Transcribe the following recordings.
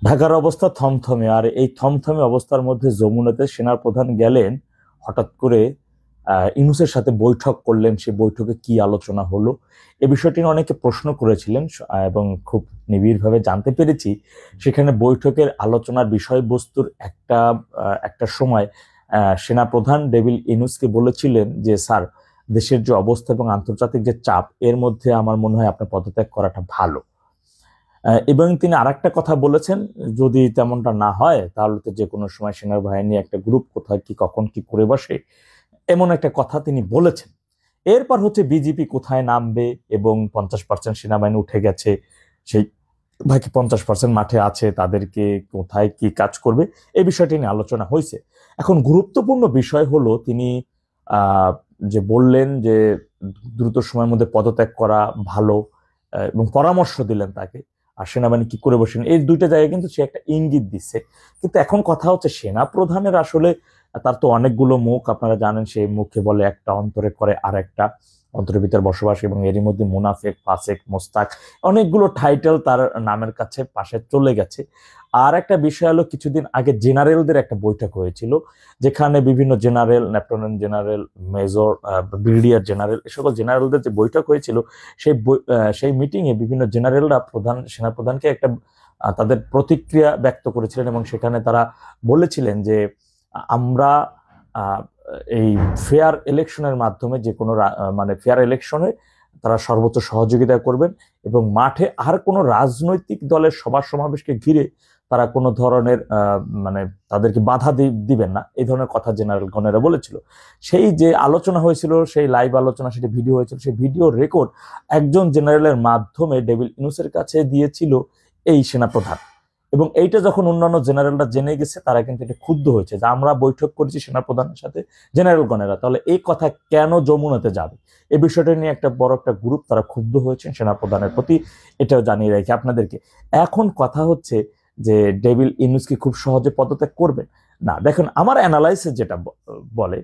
ঢাকার অবস্থা থমথমে, আর এই থমথমে অবস্থার মধ্যে যমুনাতে সেনাপ্রধান গেলেন হঠাৎ করে। ইউনূসের সাথে বৈঠক করলেন, সেই বৈঠকে কি আলোচনা হলো এ বিষয়টি নিয়ে অনেকে প্রশ্ন করেছিলেন, এবং খুব নিবিড়ভাবে জানতে পেরেছি সেখানে বৈঠকের আলোচনার বিষয়বস্তুর একটা সময় সেনাপ্রধান ডেভিল ইউনূসকে বলেছিলেন যে স্যার, দেশের যে অবস্থা এবং আন্তর্জাতিক যে চাপ, এর মধ্যে আমার মনে হয় আপনার পদত্যাগ করাটা ভালো। এবং তিনি আরেকটা কথা বলেছেন, যদি তেমনটা না হয় তাহলে তো যে কোনো সময় সেনাবাহিনী একটা গ্রুপ কোথায় কি কখন কি করে বসে, এমন একটা কথা তিনি বলেছেন। এরপর হচ্ছে বিজেপি কোথায় নামবে এবং 50% সেনাবাহিনী উঠে গেছে, সেই বাকি 50% মাঠে আছে, তাদেরকে কোথায় কি কাজ করবে এই বিষয়টি নিয়ে আলোচনা হয়েছে। এখন গুরুত্বপূর্ণ বিষয় হলো তিনি আহ যে বললেন যে দ্রুত সময়ের মধ্যে পদত্যাগ করা ভালো, এবং পরামর্শ দিলেন তাকে। আর সেনাবাহিনী কি করে বসেন, এই দুইটা জায়গায় কিন্তু সে একটা ইঙ্গিত দিচ্ছে। কিন্তু এখন কথা হচ্ছে সেনা প্রধানের আসলে তার তো অনেকগুলো মুখ, আপনারা জানেন, সেই মুখে বলে একটা, অন্তরে করে আর একটা, অন্তরের ভিতর বসবাস, এবং এরই মধ্যে মুনাফেক, ফাসেক, মোস্তাক, অনেকগুলো টাইটেল তার নামের কাছে পাশে চলে গেছে। আর একটা বিষয় হলো, কিছুদিন আগে জেনারেলদের একটা বৈঠক হয়েছিল, যেখানে বিভিন্ন general, lieutenant general, major, brigadier general, এ সকল জেনারেলদের যে বৈঠক হয়েছিল, সেই মিটিং এ বিভিন্ন জেনারেলরা সেনাপ্রধানকে একটা তাদের প্রতিক্রিয়া ব্যক্ত করেছিলেন, এবং সেখানে তারা বলেছিলেন যে আমরা আহ, এই ফেয়ার ইলেকশনের মাধ্যমে যে কোনো মানে ফেয়ার ইলেকশনে তারা সর্বোচ্চ সহযোগিতা করবেন, এবং মাঠে আর কোনো রাজনৈতিক দলের সভা সমাবেশকে ঘিরে তারা কোনো ধরনের মানে তাদেরকে বাধা দিবেন না, এই ধরনের কথা জেনারেল গণেরা বলেছিল। সেই যে আলোচনা হয়েছিল, সেই লাইভ আলোচনা, সেটি ভিডিও হয়েছিল, সেই ভিডিও রেকর্ড একজন জেনারেলের মাধ্যমে ডেভিল ইউনূসের কাছে দিয়েছিল এই সেনাপ্রধান। এবং এইটা যখন অন্যান্য জেনারেলরা জেনে গেছে, তারা কিন্তু এটা ক্ষুব্ধ হয়েছে যে আমরা বৈঠক করেছি সেনাপ্রধানের সাথে, জেনারেলগণেরা তাহলে এই কথা কেন যমুনাতে যাবে, এই বিষয়টা নিয়ে একটা বড় একটা গ্রুপ তারা ক্ষুব্ধ হয়েছেন সেনাপ্রধানের প্রতি। এটাও জানিয়ে রাখি আপনাদেরকে। এখন কথা হচ্ছে যে ডেভিল ইউনূস কি খুব সহজে পদত্যাগ করবেন? না, দেখুন, আমার অ্যানালাইসিস যেটা বলে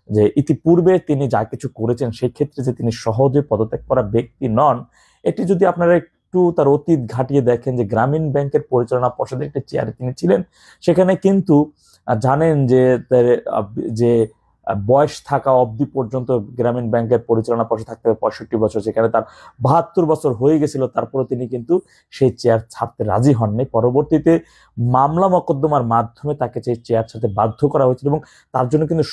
যে ইতিপূর্বে তিনি যা কিছু করেছেন, সেই ক্ষেত্রে যে তিনি সহজে পদত্যাগ করা ব্যক্তি নন, এটি যদি আপনারা একটু তার অতীত ঘাটিয়ে দেখেন, যে গ্রামীণ ব্যাংকের পরিচালনা পর্ষদের একটা চেয়ারে তিনি ছিলেন, সেখানে কিন্তু জানেন যে যে বয়স থাকা অবধি পর্যন্ত গ্রামীণ ব্যাংকের পরিচালনা পর্ষদ থাকতে হবে 65 বছর, সেখানে তার 72 বছর হয়ে গেছিল, তারপরে তিনি কিন্তু সেই চেয়ার ছাড়তে রাজি হননি। পরবর্তীতে মামলা মকদ্দমার মাধ্যমে তাকে সেই চেয়ার ছাড়তে বাধ্য করা হয়েছিল, এবং তার জন্য কিন্তু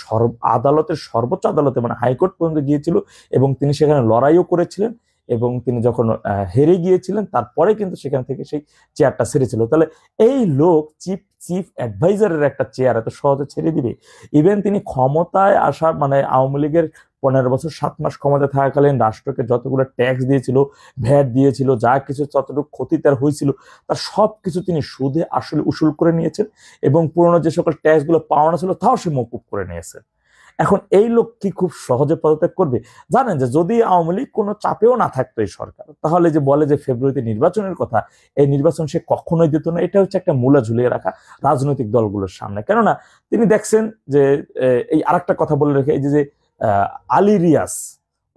আদালতের সর্বোচ্চ আদালতে মানে হাইকোর্ট পর্যন্ত গিয়েছিল, এবং তিনি সেখানে লড়াইও করেছিলেন। এবং তিনি যখন হেরে গিয়েছিলেন, তারপরে কিন্তু সেখান থেকে সেই চেয়ারটা ছেড়েছিল। তাহলে এই লোক চিফ চিফ অ্যাডভাইজারের একটা চেয়ার এত সহজে ছেড়ে দিবে? ইভেন তিনি ক্ষমতায় আসা মানে আওয়ামী লীগের 15 বছর 7 মাস ক্ষমতায় থাকাকালীন রাষ্ট্রকে যতগুলো ট্যাক্স দিয়েছিল, ভ্যাট দিয়েছিল, যা কিছু যতটুকু ক্ষতি তার হয়েছিল, তার সব কিছু তিনি সুদে আসলে উসুল করে নিয়েছেন, এবং পুরনো যে সকল ট্যাক্স গুলো পাওনা ছিল তাও সে মকুব করে নিয়েছেন। এখন এই লোক কি খুব সহজে পদত্যাগ করবে? জানেন যে যদি আওয়ামী লীগ কোনো চাপেও না থাকতো এই সরকার, তাহলে যে বলে যে ফেব্রুয়ারিতে নির্বাচনের কথা, এই নির্বাচন সে কখনোই দিত না। এটা হচ্ছে একটা মূলা ঝুলিয়ে রাখা রাজনৈতিক দলগুলোর সামনে। কেননা তিনি দেখছেন যে এই আরেকটা কথা বলে রেখে, এই যে আলী রিয়াজ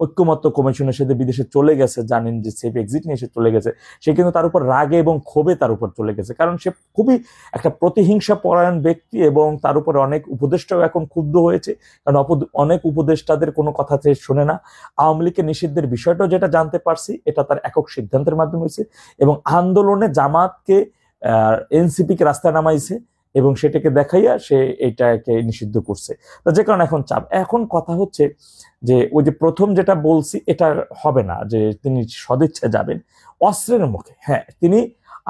ঐক্যমত্য কমিশনের সাথে বিদেশে চলে গেছে, জানেন যে সেফ এক্সিট নিয়ে সে চলে গেছে, সে কিন্তু তার উপর রাগে এবং ক্ষোভে তার উপর চলে গেছে, কারণ সে খুবই একটা প্রতিহিংসা পরায়ণ ব্যক্তি, এবং তার উপরে অনেক উপদেষ্টাও এখন ক্ষুব্ধ হয়েছে, কারণ অনেক উপদেষ্টাদের কোনো কথা সে শোনে না। আওয়ামী লীগের নিষিদ্ধের বিষয়টাও যেটা জানতে পারছি, এটা তার একক সিদ্ধান্তের মাধ্যমে হয়েছে, এবং আন্দোলনে জামাতকে এনসিপি কে রাস্তায় নামাইছে, এবং সেটাকে দেখাইয়া সে এটাকে নিষিদ্ধ করছে। যে কারণে এখন চাপ। এখন কথা হচ্ছে যে ওই যে প্রথম যেটা বলছি, এটা হবে না যে তিনি সদিচ্ছা যাবেন অস্ত্রের মুখে। হ্যাঁ, তিনি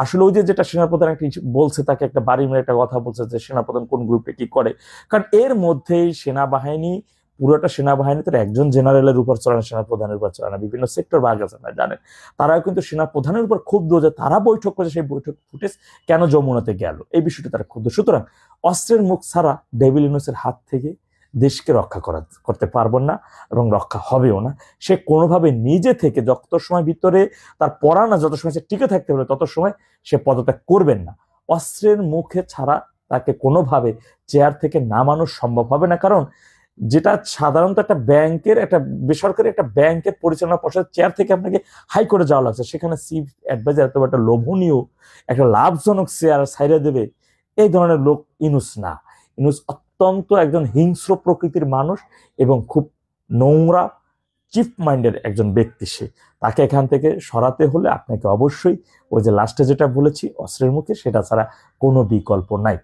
আসলে ওই যে যেটা সেনাপ্রধান একটা বলছে, তাকে একটা বাড়ি মেরে একটা কথা বলছে যে সেনাপ্রধান কোন গ্রুপে কি করে, কারণ এর মধ্যেই সেনাবাহিনী, পুরোটা সেনাবাহিনী তো একজন জেনারেলের উপর চলে না, সেনাপ্রধানের উপর চলে না, বিভিন্ন সেক্টর ভাগ আছে না, জানেন। তারাও কিন্তু সেনাপ্রধানের উপর ক্ষুব্ধ যে তারা বৈঠক করেছে, সেই বৈঠক ফুটেজ কেন যমুনাতে গেল, এই বিষয়টি তারা ক্ষুব্ধ। সুতরাং অস্ত্রের মুখ ছাড়া ডেভিল ইউনূসের হাত থেকে দেশকে রক্ষা করতে পারবেন না, এবং রক্ষা হবেও না। সে কোনোভাবে নিজে থেকে যত সময় ভিতরে তার পড়া যত সময় সে টিকে থাকতে পারে, তত সময় সে পদত্যাগ করবেন না। অস্ত্রের মুখে ছাড়া তাকে কোনোভাবে চেয়ার থেকে নামানো সম্ভব হবে না, কারণ যেটা সাধারণত একটা ব্যাংকের, একটা বেসরকারি একটা ব্যাংকের পরিচালনা পর্ষদের চেয়ার থেকে আপনাকে হাই করে যাওয়া লাগছে, সেখানে চিফ অ্যাডভাইজার এত একটা লোভনীয় একটা লাভজনক চেয়ার ছাইড়ে দেবে, এই ধরনের লোক ইনুস না। ইনুস অত্যন্ত একজন হিংস্র প্রকৃতির মানুষ এবং খুব নোংরা চিপ মাইন্ডের একজন ব্যক্তি সে। তাকে এখান থেকে সরাতে হলে আপনাকে অবশ্যই ওই যে লাস্টে যেটা বলেছি অস্ত্রের মুখে, সেটা ছাড়া কোনো বিকল্প নাই।